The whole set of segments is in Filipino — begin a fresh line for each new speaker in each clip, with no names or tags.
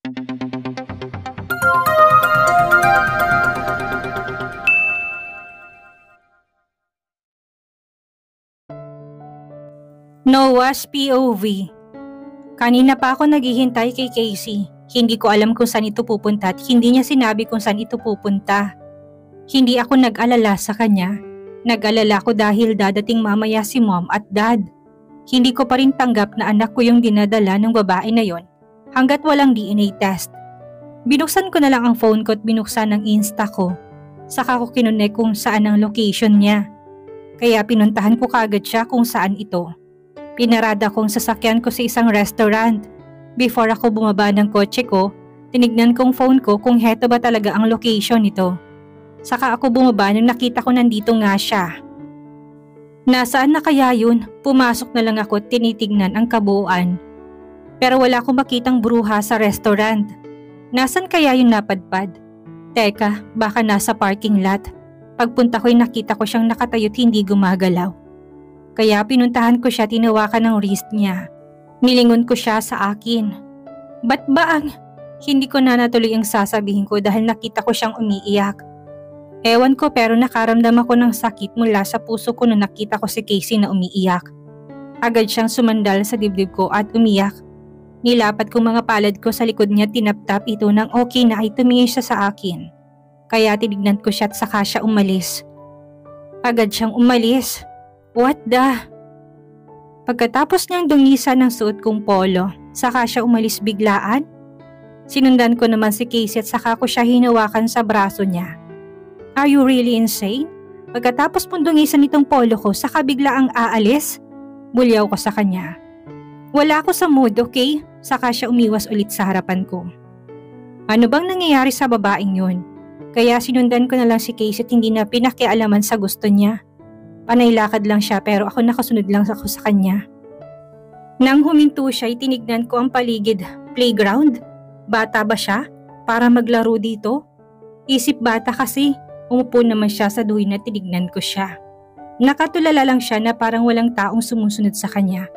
Noah's POV. Kanina pa ako naghihintay kay Casey. Hindi ko alam kung saan ito pupunta at hindi niya sinabi kung saan ito pupunta. Hindi ako nag-alala sa kanya. Nag-alala ko dahil dadating mamaya si mom at dad. Hindi ko pa rin tanggap na anak ko yung dinadala ng babae na yon hanggat walang DNA test. Binuksan ko na lang ang phone ko at binuksan ang Insta ko. Saka ko kinunek kung saan ang location niya. Kaya pinuntahan ko kaagad siya kung saan ito. Pinarada kong sasakyan ko sa isang restaurant. Before ako bumaba ng kotse ko, tinignan kong phone ko kung heto ba talaga ang location nito. Saka ako bumaba nang nakita ko nandito nga siya. Nasaan na kaya yun? Pumasok na lang ako at tinitignan ang kabuuan. Pero wala akong makitang bruha sa restaurant. Nasaan kaya yung napadpad? Teka, baka nasa parking lot. Pagpunta ko'y nakita ko siyang nakatayo't hindi gumagalaw. Kaya pinuntahan ko siya, tinawakan ng wrist niya. Nilingon ko siya sa akin. Ba't ba ang... Hindi ko na natuloy ang sasabihin ko dahil nakita ko siyang umiiyak. Ewan ko pero nakaramdam ako ng sakit mula sa puso ko nung nakita ko si Casey na umiiyak. Agad siyang sumandal sa dibdib ko at umiyak. Nilapat ko mga palad ko sa likod niya, tinaptap ito nang okay na ay tumingin siya sa akin. Kaya tinignan ko siya at saka siya umalis. Agad siyang umalis. What the? Pagkatapos niyang dungisan ng suot kong polo, saka siya umalis biglaan. Sinundan ko naman si Casey at saka ko siya hinawakan sa braso niya. Are you really insane? Pagkatapos mong dungisan itong polo ko, saka bigla ang aalis? Bulyaw ko sa kanya. Wala ako sa mood, okay? Saka siya umiwas ulit sa harapan ko. Ano bang nangyayari sa babaeng yun? Kaya sinundan ko na lang si Casey at hindi na pinakialaman sa gusto niya. Panaylakad lang siya pero ako nakasunod lang ako sa kanya. Nang huminto siya, tinignan ko ang paligid. Playground? Bata ba siya? Para maglaro dito? Isip bata kasi. Umupo naman siya sa duwi na tinignan ko siya. Nakatulala lang siya na parang walang taong sumusunod sa kanya.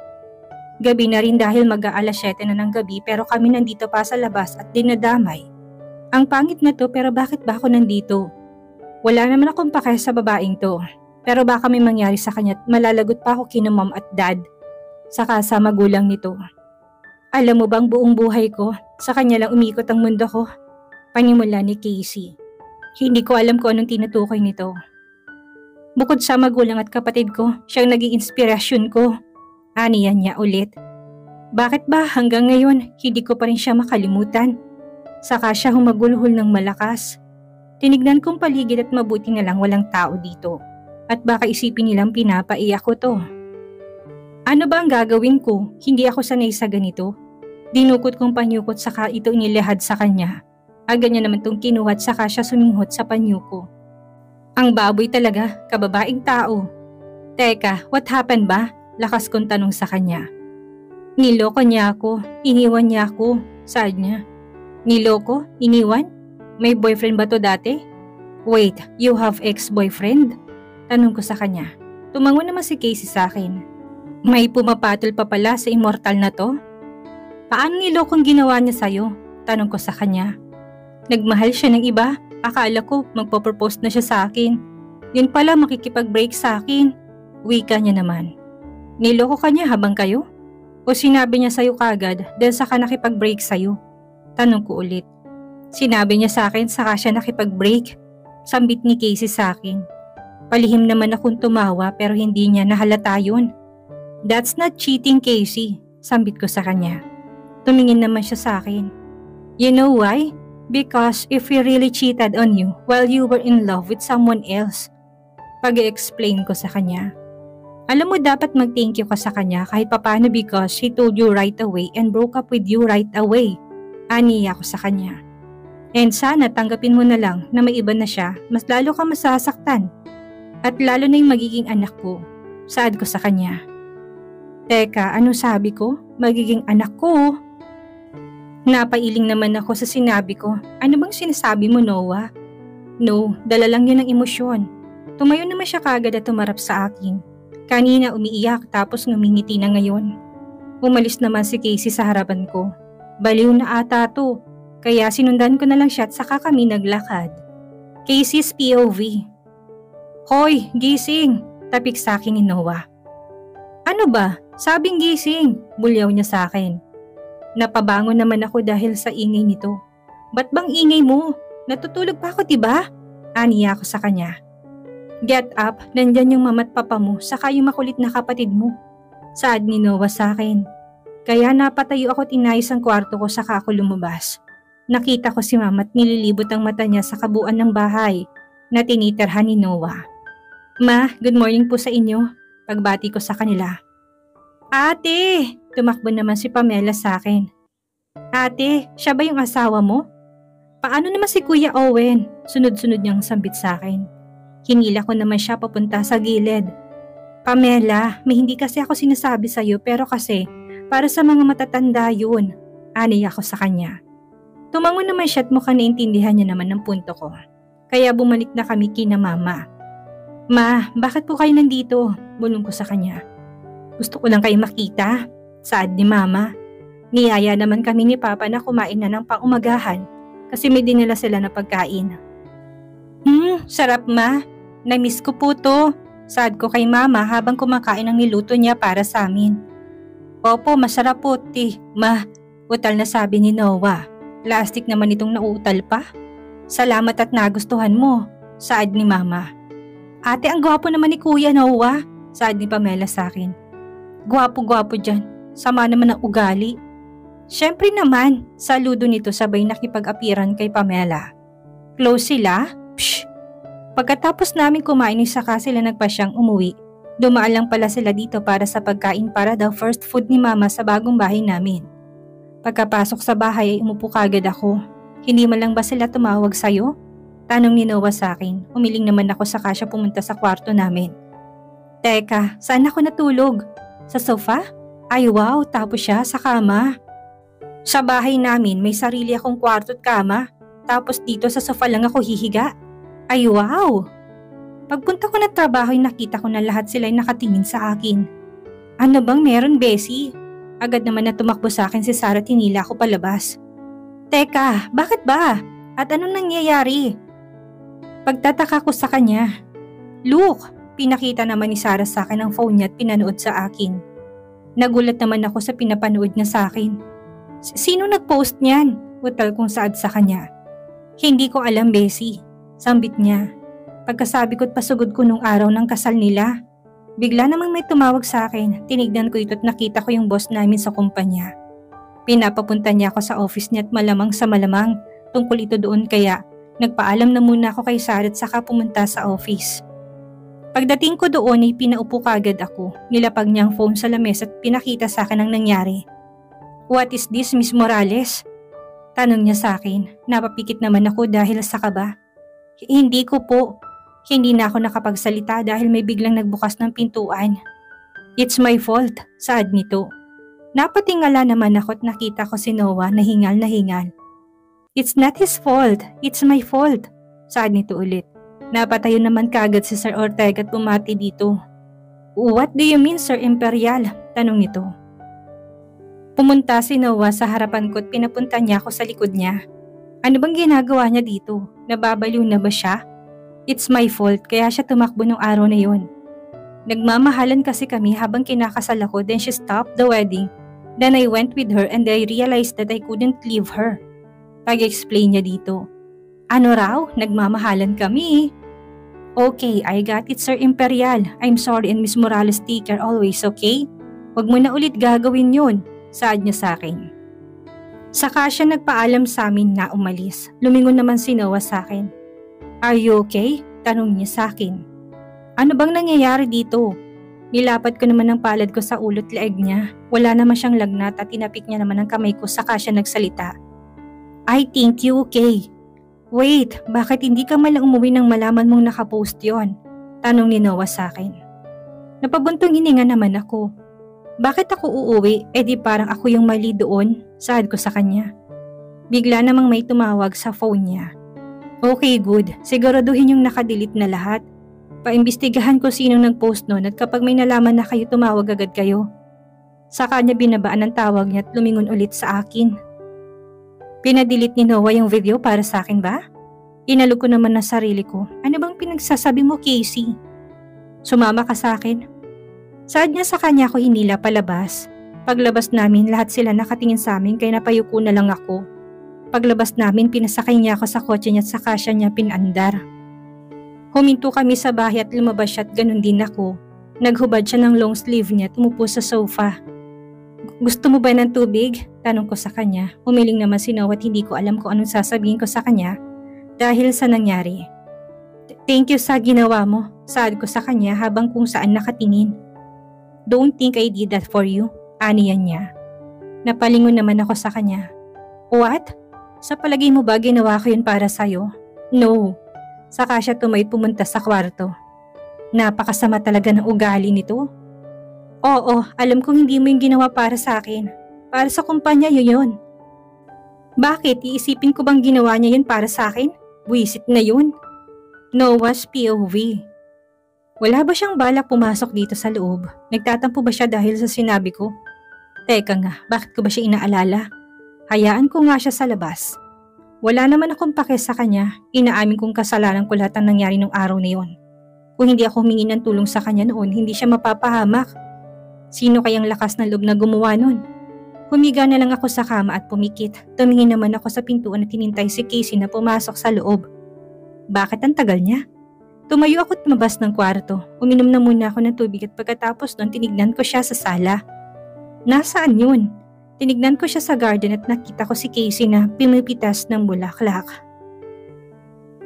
Gabi na rin dahil mag-aalas 7 na ng gabi pero kami nandito pa sa labas at dinadamay. Ang pangit na to pero bakit ba ako nandito? Wala naman akong pake sa babaeng to. Pero baka may mangyari sa kanya at malalagot pa ako kina mom at dad. Saka sa magulang nito. Alam mo bang buong buhay ko, sa kanya lang umikot ang mundo ko? Panimula ni Casey. Hindi ko alam kung anong tinutukoy nito. Bukod sa magulang at kapatid ko, siyang naging inspirasyon ko. Aniyan niya ulit. Bakit ba hanggang ngayon hindi ko pa rin siya makalimutan? Saka siya humagulhol ng malakas. Tinignan kong paligid at mabuti na lang walang tao dito. At baka isipin nilang pinapaiyak ko to. Ano ba ang gagawin ko? Hindi ako sanay sa ganito. Dinukot kong panyukot saka ito inilahad sa kanya. Aga niya naman tong kinuhat saka siya suminghot sa panyo ko. Ang baboy talaga, kababaing tao. Teka, what happened ba? Lakas kong tanong sa kanya. Niloko niya ako, iniwan niya ako, saad niya. Niloko? Iniwan? May boyfriend ba to dati? Wait, you have ex-boyfriend? Tanong ko sa kanya. Tumango naman si Casey sa akin. May pumapatol pa pala sa immortal na to? Paano nilokong ginawa niya sa'yo? Tanong ko sa kanya. Nagmahal siya ng iba? Akala ko magpo-propose na siya sa akin. Yun pala makikipag-break sa akin. Wika niya naman. Niloko ka niya habang kayo? O sinabi niya sa'yo kagad dahil saka nakipag-break sa'yo? Tanong ko ulit. Sinabi niya sa akin saka siya nakipag-break. Sambit ni Casey sa akin. Palihim naman akong tumawa pero hindi niya nahalata yun. That's not cheating, Casey, sambit ko sa kanya. Tumingin naman siya sa akin. You know why? Because if we really cheated on you while you were in love with someone else. Pag-explain ko sa kanya. Alam mo dapat mag-thank you ka sa kanya kahit papano because he told you right away and broke up with you right away. Aniya ko sa kanya. And sana tanggapin mo na lang na may iba na siya, mas lalo ka masasaktan. At lalo na yung magiging anak ko. Saad ko sa kanya. Teka, ano sabi ko? Magiging anak ko. Napailing naman ako sa sinabi ko. Ano bang sinasabi mo, Noah? No, dala lang yun ng emosyon. Tumayo naman siya kagad at tumarap sa akin. Kanina umiiyak tapos ngumingiti na ngayon. Umalis naman si Casey sa harapan ko. Baliw na ata to. Kaya sinundan ko na lang siya at saka kami naglakad. Casey's POV. Hoy, gising! Tapik sa akin ni Noah. Ano ba? Sabing gising, bulyaw niya sa akin. Napabangon naman ako dahil sa ingay nito. Ba't bang ingay mo? Natutulog pa ako diba? Aniya ako sa kanya. Get up, nandyan yung mama't papa mo saka yung makulit na kapatid mo. Saad ni Noah sa akin. Kaya napatayo ako at inayos ang kwarto ko saka ako lumabas. Nakita ko si mama't nililibot ang mata niya sa kabuuan ng bahay na tinitirhan ni Noah. Ma, good morning po sa inyo. Pagbati ko sa kanila. Ate! Tumakbo naman si Pamela sa akin. Ate, siya ba yung asawa mo? Paano naman si Kuya Owen? Sunod-sunod niyang sambit sa akin. Hinila ko naman siya papunta sa gilid. Pamela, may hindi kasi ako sinasabi sa'yo pero kasi para sa mga matatanda yun. Anay ako sa kanya. Tumango naman siya at mukhang naintindihan niya naman ng punto ko. Kaya bumalik na kami kina mama. Ma, bakit po kayo nandito? Bulong ko sa kanya. Gusto ko lang kayo makita. Saad ni mama. Niyaya naman kami ni papa na kumain na ng pangumagahan kasi may dinala sila na pagkain. Sarap ma. Na-miss ko po to. Saad ko kay mama habang kumakain ang niluto niya para sa amin. Opo, masarap po ti. Ma, utal na sabi ni Noah. Plastic naman itong nauutal pa. Salamat at nagustuhan mo. Saad ni mama. Ate, ang gwapo naman ni Kuya Noah. Saad ni Pamela sa akin. Gwapo-gwapo dyan. Sama naman ang ugali. Siyempre naman, saludo nito sabay nakipag-apiran kay Pamela. Close sila? Pshh! Pagkatapos namin kumain saka sila nagpasyang umuwi. Dumaan lang pala sila dito para sa pagkain para daw first food ni mama sa bagong bahay namin. Pagkapasok sa bahay ay umupo kagad ako. Hindi man lang ba sila tumawag sa'yo? Tanong ni Noah sa akin. Umiling naman ako saka siya pumunta sa kwarto namin. Teka, saan ako natulog? Sa sofa? Ay wow, tapos siya sa kama. Sa bahay namin may sarili akong kwarto at kama. Tapos dito sa sofa lang ako hihiga. Ay wow! Pagpunta ko ng trabaho ay nakita ko na lahat sila ay nakatingin sa akin. Ano bang meron, Bessie? Agad naman na tumakbo sa akin si Sarah at hinila ako palabas. Teka, bakit ba? At anong nangyayari? Pagtataka ko sa kanya. Look, pinakita naman ni Sarah sa akin ang phone niya at pinanood sa akin. Nagulat naman ako sa pinapanood niya sa akin. Sino nag-post niyan? Utal kong saad sa kanya. Hindi ko alam, Bessie. Sambit niya. Pagkasabi ko't pasugod ko nung araw ng kasal nila. Bigla namang may tumawag sa akin. Tinignan ko ito at nakita ko yung boss namin sa kumpanya. Pinapapunta niya ako sa office niya at malamang sa malamang tungkol ito doon kaya nagpaalam na muna ako kay Sarah at saka pumunta sa office. Pagdating ko doon ay pinaupo kagad ako. Nilapag niya ang phone sa lamesa at pinakita sa akin ang nangyari. What is this, Miss Morales? Tanong niya sa akin. Napapikit naman ako dahil sa kaba. Hindi ko po. Hindi na ako nakapagsalita dahil may biglang nagbukas ng pintuan. It's my fault, saad nito. Napatingala naman ako at nakita ko si Noah na hingal na hingal. It's not his fault, it's my fault, saad nito ulit. Napatayo naman kaagad si Sir Ortega at bumati dito. What do you mean, Sir Imperial? Tanong nito. Pumunta si Noah sa harapan ko at pinapunta niya ako sa likod niya. Ano bang ginagawa niya dito? Nababaliw na ba siya? It's my fault kaya siya tumakbo nung araw na yun. Nagmamahalan kasi kami habang kinakasal ako then she stopped the wedding. Then I went with her and I realized that I couldn't leave her. Pag-explain niya dito. Ano raw? Nagmamahalan kami. Okay, I got it, Sir Imperial. I'm sorry and Miss Morales take care always, okay? Huwag mo na ulit gagawin yun, saad niya sa akin. Saka siya nagpaalam sa amin na umalis. Lumingon naman si Noah sa akin. Are you okay? Tanong niya sa akin. Ano bang nangyayari dito? Nilapat ko naman ang palad ko sa ulo't leeg niya. Wala naman siyang lagnat at tinapik niya naman ang kamay ko saka siya nagsalita. I think you okay. Wait, bakit hindi ka malang umuwi nang malaman mong nakapost yon? Tanong ni Noah sa akin. Napabuntong hininga naman ako. Bakit ako uuwi? Eh di parang ako yung mali doon, saad ko sa kanya. Bigla namang may tumawag sa phone niya. Okay, good. Siguraduhin yung nakadelete na lahat. Paimbestigahan ko sinong nag-post nun at kapag may nalaman na kayo tumawag agad kayo. Saka niya binabaan ang tawag niya at lumingon ulit sa akin. Pinadelete ni Noah yung video para sa akin ba? Inalog ko naman ang sarili ko. Ano bang pinagsasabi mo, Casey? Sumama ka sa akin. Saad niya sa kanya ako hinila palabas. Paglabas namin, lahat sila nakatingin sa amin kaya napayuko na lang ako. Paglabas namin, pinasakay niya ako sa kotse niya at saka siya niya pinandar. Huminto kami sa bahay at lumabas siya at ganun din ako. Naghubad siya ng long sleeve niya at umupo sa sofa. Gusto mo ba ng tubig? Tanong ko sa kanya. Umiling naman si Noah at hindi ko alam kung anong sasabihin ko sa kanya dahil sa nangyari. Thank you sa ginawa mo, saad ko sa kanya habang kung saan nakatingin. Don't think I did that for you, aniyan niya. Napalingon naman ako sa kanya. What? Sa palagay mo ba ginawa ko yun para sa'yo? No. Saka siya tumayot pumunta sa kwarto. Napakasama talaga ng ugali nito. Oo, alam kong hindi mo yung ginawa para sa akin. Para sa kumpanya yun. Bakit? Iisipin ko bang ginawa niya yun para sa akin? Buwisit na yun. Noah's POV. Wala ba siyang balak pumasok dito sa loob? Nagtatampo ba siya dahil sa sinabi ko? Teka nga, bakit ko ba siya inaalala? Hayaan ko nga siya sa labas. Wala naman akong pake sa kanya. Inaamin kong kasalanan ko lahat ng nangyari nung araw na yun. Kung hindi ako humingi ng tulong sa kanya noon, hindi siya mapapahamak. Sino kayang lakas ng loob na gumawa nun? Humiga na lang ako sa kama at pumikit. Tumingin naman ako sa pintuan at hinintay si Casey na pumasok sa loob. Bakit ang tagal niya? Tumayo ako at lumabas ng kwarto. Uminom na muna ako ng tubig at pagkatapos nun tinignan ko siya sa sala. Nasaan yun? Tinignan ko siya sa garden at nakita ko si Casey na pinipitas ng bulaklak.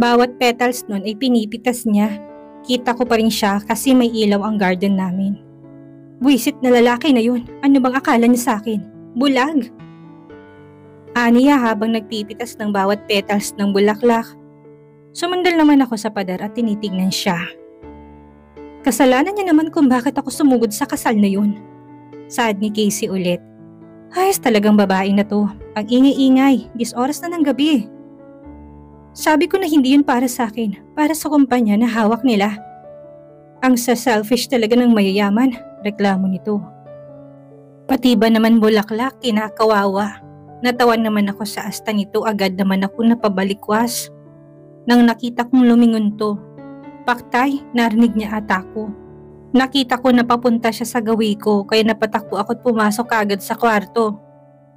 Bawat petals nun ay pinipitas niya. Kita ko pa rin siya kasi may ilaw ang garden namin. Buwisit na lalaki na yun. Ano bang akala niya sa akin? Bulag! Aniya habang nagpipitas ng bawat petals ng bulaklak. Sumandal naman ako sa pader at tinitignan siya. Kasalanan niya naman kung bakit ako sumugod sa kasal na yun. Saad ni Casey ulit. Ayos talagang babae na to. Ang ingay-ingay, 10 oras na ng gabi. Sabi ko na hindi yun para sa akin, para sa kumpanya na hawak nila. Ang selfish talaga ng mayayaman, reklamo nito. Pati ba naman bulaklak, kinakawawa. Natawan naman ako sa asta nito, agad naman ako napabalikwas. Nang nakita kong lumingon to, paktay, narinig niya ata ko. Nakita ko na papunta siya sa gawi ko kaya napatakbo ako at pumasok agad sa kwarto.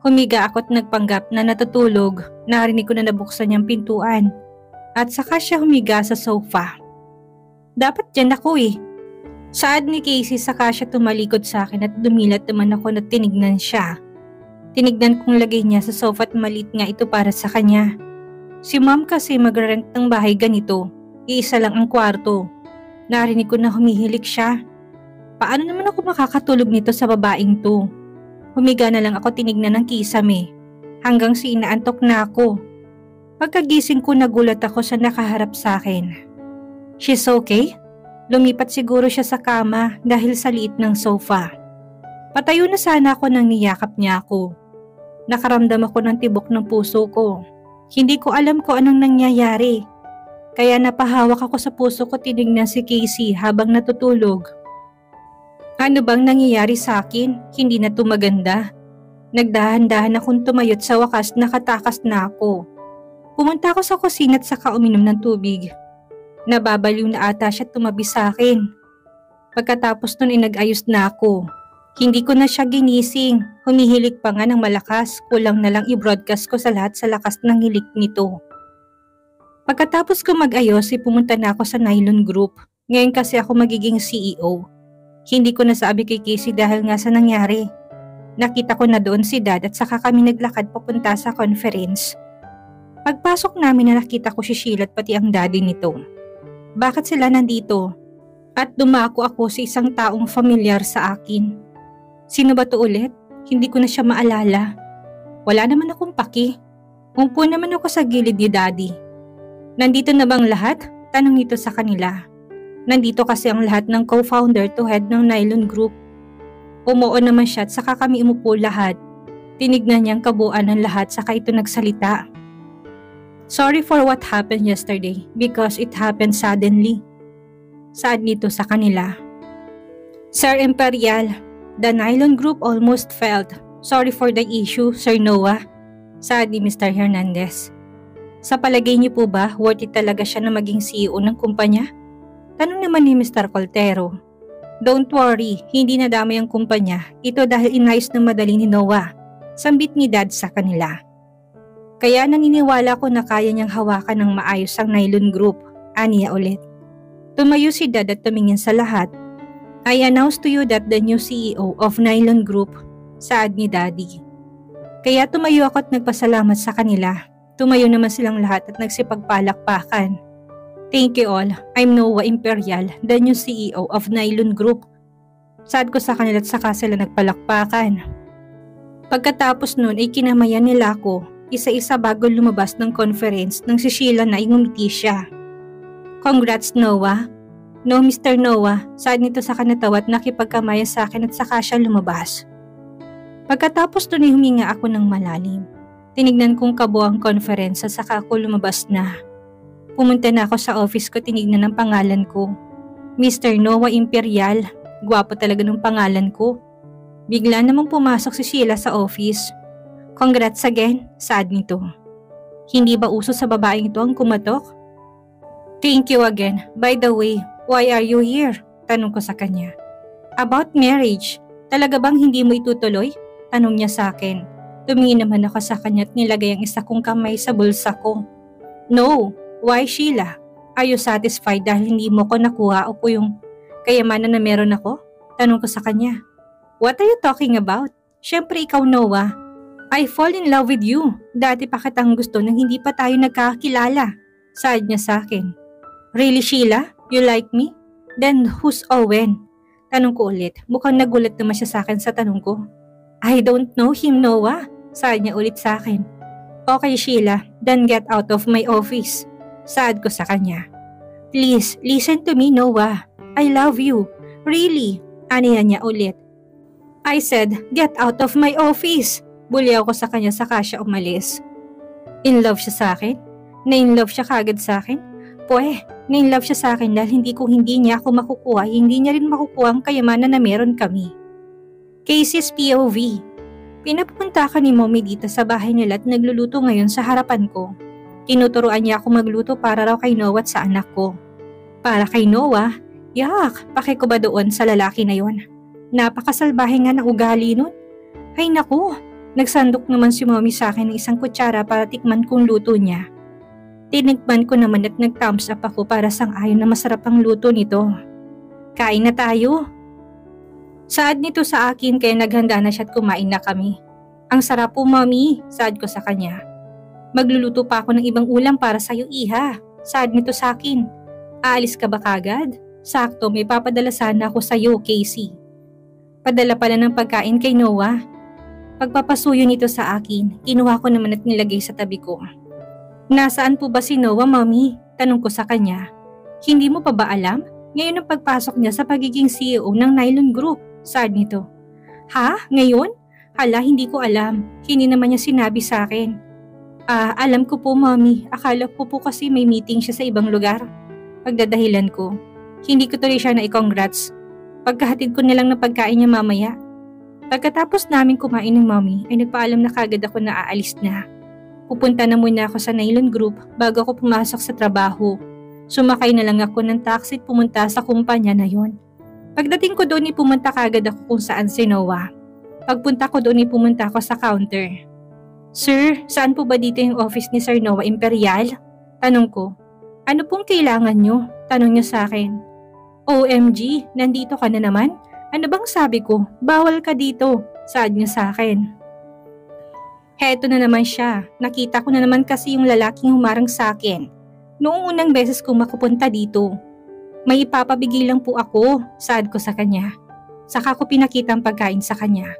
Humiga ako at nagpanggap na natutulog, narinig ko na nabuksan niyang pintuan. At saka siya humiga sa sofa. Dapat dyan ako eh. Saad ni Casey saka siya tumalikod sa akin at dumilat naman ako na tinignan siya. Tinignan kong lagay niya sa sofa at malit nga ito para sa kanya. Si mom kasi mag-rent ng bahay ganito, iisa lang ang kwarto. Narinig ko na humihilik siya. Paano naman ako makakatulog nito sa babaeng to? Humiga na lang ako tinignan ng kisame. Hanggang si inaantok na ako. Pagkagising ko nagulat ako sa nakaharap sa akin. She's okay? Lumipat siguro siya sa kama dahil sa liit ng sofa. Patayo na sana ako nang niyakap niya ako. Nakaramdam ako ng tibok ng puso ko. Hindi ko alam kung anong nangyayari. Kaya napahawak ako sa puso ko tinignan si Casey habang natutulog. Ano bang nangyayari sa akin? Hindi na to maganda. Nagdahan-dahan akong tumayot sa wakas nakatakas na ako. Pumunta ako sa kusina at saka uminom ng tubig. Nababaliw na ata siya tumabi sa akin. Pagkatapos nun nag-ayos na ako. Hindi ko na siya ginising. Humihilik pa nga ng malakas. Kulang na lang i-broadcast ko sa lahat sa lakas ng hilik nito. Pagkatapos ko mag-ayos, pumunta na ako sa Nylon Group. Ngayon kasi ako magiging CEO. Hindi ko nasabi kay Casey dahil nga sa nangyari. Nakita ko na doon si Dad at saka kami naglakad papunta sa conference. Pagpasok namin na nakita ko si Sheila at pati ang daddy nito. Bakit sila nandito? At dumako ako sa isang taong familiar sa akin. Sino ba to ulit? Hindi ko na siya maalala. Wala naman akong paki. Umpo naman ako sa gilid ni Daddy. Nandito na bang lahat? Tanong nito sa kanila. Nandito kasi ang lahat ng co-founder to head ng Nylon Group. Umuo naman siya at saka kami umupo lahat. Tinignan niyang kabuuan ng lahat saka ito nagsalita. Sorry for what happened yesterday because it happened suddenly. Saad nito sa kanila. Sir Imperial, the Nylon Group almost failed. Sorry for the issue, Sir Noah. Saad ni Mr. Hernandez. Sa palagay niyo po ba, worth it talaga siya na maging CEO ng kumpanya? Tanong naman ni Mr. Coltero. Don't worry, hindi nadamay ang kumpanya. Ito dahil inayos ng madali ni Noah. Sambit ni Dad sa kanila. Kaya naniniwala ko na kaya niyang hawakan ng maayos ang Nylon Group, aniya ulit. Tumayo si Dad at tumingin sa lahat. I announce to you that the new CEO of Nylon Group, saad ni Daddy. Kaya tumayo ako at nagpasalamat sa kanila. Tumayo naman silang lahat at nagsipagpalakpakan. Thank you all. I'm Noah Imperial, the new CEO of Nylon Group. Saad ko sa kanila at saka sila nagpalakpakan. Pagkatapos nun ay kinamayan nila ako, isa-isa bago lumabas ng conference nang si Sheila na ingumiti siya. Congrats Noah. No Mr. Noah, saad nito sa kanatawa at nakipagkamaya sa akin at saka siya lumabas. Pagkatapos nun ay huminga ako ng malalim. Tinignan kong kabo ang conference at saka ako lumabas na. Pumunta na ako sa office ko, tinignan ang pangalan ko. Mr. Noah Imperial, gwapo talaga ng pangalan ko. Bigla namang pumasok si Sheila sa office. Congrats again, saad nito. Hindi ba uso sa babaeng ito ang kumatok? Thank you again. By the way, why are you here? Tanong ko sa kanya. About marriage. Talaga bang hindi mo itutuloy? Tanong niya sa akin. Tumingin naman ako sa kanya at nilagay ang isa kong kamay sa bulsa ko. No, why Sheila? Are you satisfied dahil hindi mo ko nakuha o po yung kayamanan na meron ako? Tanong ko sa kanya. What are you talking about? Siyempre ikaw Noah. I fall in love with you. Dati pa kitang gusto nang hindi pa tayo nagkakilala. Saad niya sa akin. Really Sheila? You like me? Then who's Owen? Tanong ko ulit. Mukhang nagulat naman siya sa akin sa tanong ko. I don't know him Noah. Saad niya ulit sa akin. Okay Sheila, then get out of my office. Saad ko sa kanya. Please, listen to me Noah. I love you. Really? Aniya niya ulit. I said, get out of my office. Bulyaw ko sa kanya saka siya umalis. In love siya sa akin? Na-in love siya kagad sa akin? Na-in love siya sa akin dahil hindi niya ako makukuha, hindi niya rin makukuha ang kayamanan na meron kami. Casey's POV. Pinapunta ka ni Mommy dito sa bahay nila at nagluluto ngayon sa harapan ko. Tinuturuan niya ako magluto para raw kay Noah at sa anak ko. Para kay Noah? Yak, paki ko ba doon sa lalaki na yon? Napakasalbahe nga ng ugali nun. Ay naku, nagsandok naman si Mommy sa akin ng isang kutsara para tikman kong luto niya. Tinikman ko naman at nag-thumbs up ako para sang-ayon na masarap ang luto nito. Kain na tayo. Saad nito sa akin kaya naghanda na siya at kumain na kami. Ang sarap po Mommy, saad ko sa kanya. Magluluto pa ako ng ibang ulam para sa'yo iha, saad nito sa akin. Aalis ka ba kagad? Sakto may papadala sana ako sa'yo Casey. Padala pala ng pagkain kay Noah. Pagpapasuyo nito sa akin, kinuha ko naman at nilagay sa tabi ko. Nasaan po ba si Noah Mommy? Tanong ko sa kanya. Hindi mo pa ba alam? Ngayon ang pagpasok niya sa pagiging CEO ng Nylon Group. Saad nito. Ha? Ngayon? Hala, hindi ko alam. Hindi naman niya sinabi sa akin. Alam ko po Mommy. Akala ko po kasi may meeting siya sa ibang lugar. Pagdadahilan ko. Hindi ko tuloy siya na i-congrats. Pagkahatid ko nilang ng pagkain niya mamaya. Pagkatapos namin kumain ng Mommy ay nagpaalam na kagad ako na aalis na. Pupunta na muna ako sa Nylon Group bago ako pumasok sa trabaho. Sumakay na lang ako ng taxi at pumunta sa kumpanya na yon. Pagdating ko doon pumunta kagad ako kung saan si Noah. Pagpunta ko doon pumunta ako sa counter. Sir, saan po ba dito yung office ni Sir Noah Imperial? Tanong ko. Ano pong kailangan nyo? Tanong niya sa akin. OMG, nandito ka na naman? Ano bang sabi ko? Bawal ka dito, saad niya sa akin. Heto na naman siya. Nakita ko na naman kasi yung lalaking humarang sa akin. Noong unang beses kong makupunta dito. May ipapabigay lang po ako, saad ko sa kanya. Saka ko pinakita ang pagkain sa kanya.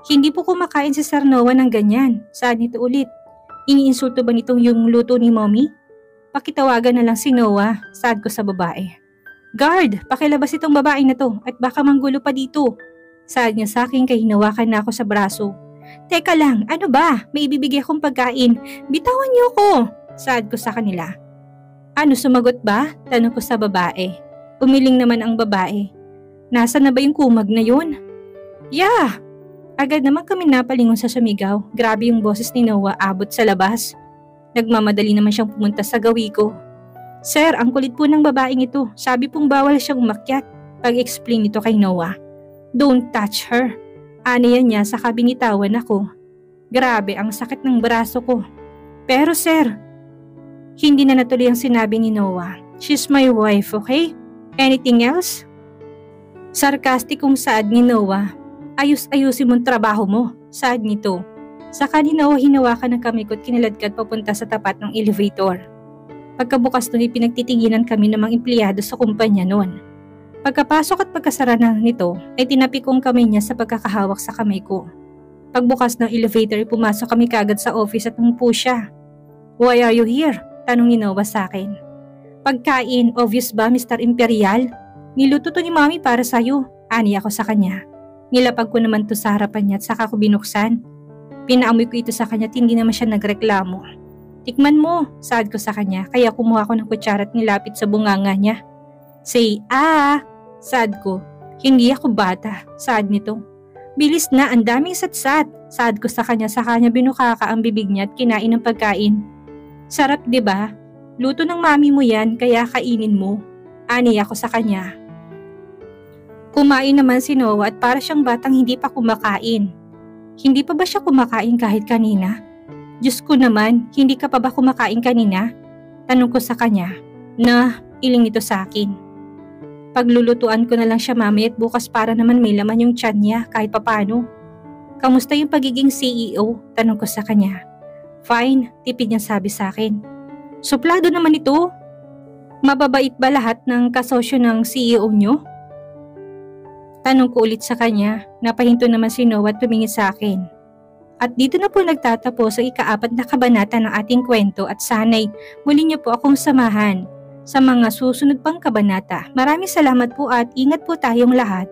Hindi po kumakain si Sir Noah ng ganyan, saad nito ulit. Iniinsulto ba nitong yung luto ni Mommy? Pakitawagan na lang si Noah, saad ko sa babae. Guard, pakilabas itong babae na to at baka manggulo pa dito. Saad niya sa akin kaya hinawakan na ako sa braso. Teka lang, ano ba? May ibibigay akong pagkain. Bitawan niyo ko, saad ko sa kanila. Ano, sumagot ba? Tanong ko sa babae. Umiling naman ang babae. Nasaan na ba yung kumag na yun? Yeah! Agad naman kami napalingon sa sumigaw. Grabe yung boses ni Noah abot sa labas. Nagmamadali naman siyang pumunta sa gawi ko. Sir, ang kulit po ng babaeng ito. Sabi pong bawal siyang umakyat. Pag-explain nito kay Noah. Don't touch her. Aniyan niya sa kabinitawan ako. Grabe ang sakit ng braso ko. Pero sir, hindi na natuloy ang sinabi ni Noah. She's my wife, okay? Anything else? Sarkastikong saad ni Noah. Ayus-ayusin mong trabaho mo, saad nito. Saka ni Noah hinawakan ng kamay ko at kinaladkad papunta sa tapat ng elevator. Pagkabukas nun pinagtitinginan kami ng mga empleyado sa kumpanya noon. Pagkapasok at pagkasara na nito ay tinapi kong kamay niya sa pagkakahawak sa kamay ko. Pagbukas ng elevator ay pumasok kami kagad sa office at umupo siya. Why are you here? Tanong ni Noah sa akin. Pagkain, obvious ba Mr. Imperial? Niluto to ni Mami para sa'yo, ani ako sa kanya. Nilapag ko naman to sa harapan niya at saka ko binuksan. Pinaamoy ko ito sa kanya at hindi naman siya nagreklamo. Tikman mo, saad ko sa kanya, kaya kumuha ko ng kutsara at nilapit sa bunganga niya. Say, saad ko. Hindi ako bata, saad nito. Bilis na, ang daming satsat, saad ko sa kanya binukaka ang bibig niya at kinain ng pagkain. Sarap 'di ba? Luto ng mami mo yan kaya kainin mo, ani ako sa kanya. Kumain naman si Noah at para siyang batang hindi pa kumakain. Hindi pa ba siya kumakain kahit kanina? Diyos ko naman, hindi ka pa ba kumakain kanina? Tanong ko sa kanya, na iling ito sa akin. Paglulutuan ko na lang siya mamaya at bukas para naman may laman yung tiyan niya kahit papano. Kamusta yung pagiging CEO? Tanong ko sa kanya. Fine, tipid niya sabi sa akin. Suplado naman ito. Mababait ba lahat ng kasosyo ng CEO nyo? Tanong ko ulit sa kanya, napahinto naman si Noah at tumingin sa akin. At dito na po nagtatapos ang ika-4 na kabanata ng ating kwento at sana'y muli niyo po akong samahan sa mga susunod pang kabanata. Maraming salamat po at ingat po tayong lahat.